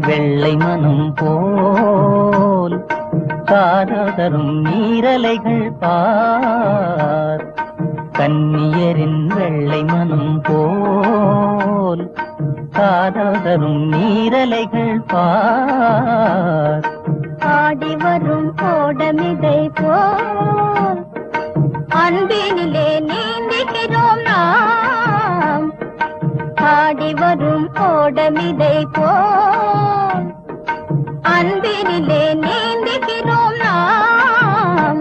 வெள்ளை மனம் போல் காதல் தரும் நீரலைகள் பார். கன்னியரின் வெள்ளை மனம் போல் காதல் தரும் நீரலைகள் பார். ஆடி வரும் கோடமிதை போல் அன்பினிலே நீந்துகிறோம் நாம். ஆடி வரும் கோடமிதை போல் அன்பினிலே நீந்துகிறோம் நாம்.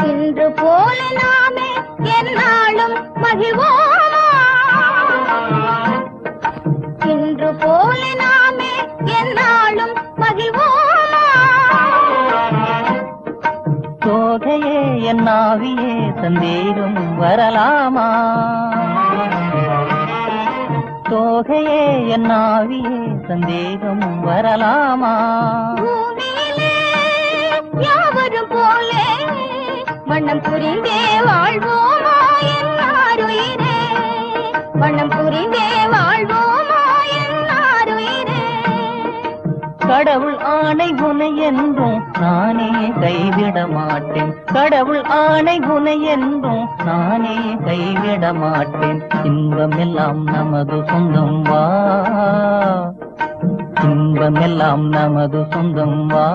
இன்று போல நாமே எந்நாளும் மகிழ்வோமா? இன்று போல நாமே எந்நாளும் மகிழ்வோமா? தோகையே என் ஆவியே சந்தேகம் வரலாமா? தோகையே என் ஆவியே சந்தேகம் வரலாமா? பூமியிலே யாவரும் போலே வண்ணம் புரிந்தே வாழ்வோமா என்னாருயிரே? வண்ணம் புரிந்தே வாழ்வோமா என்னாருயிரே? கடவுள் ஆணை உனை என்றும் நானே கைவிட மாட்டேன். கடவுள் ஆணை உனை என்றும் நானே கைவிட மாட்டேன். இன்பமெல்லாம் நமது சொந்தம் வா. இன்பமெல்லாம் நமது சொந்தம் வா.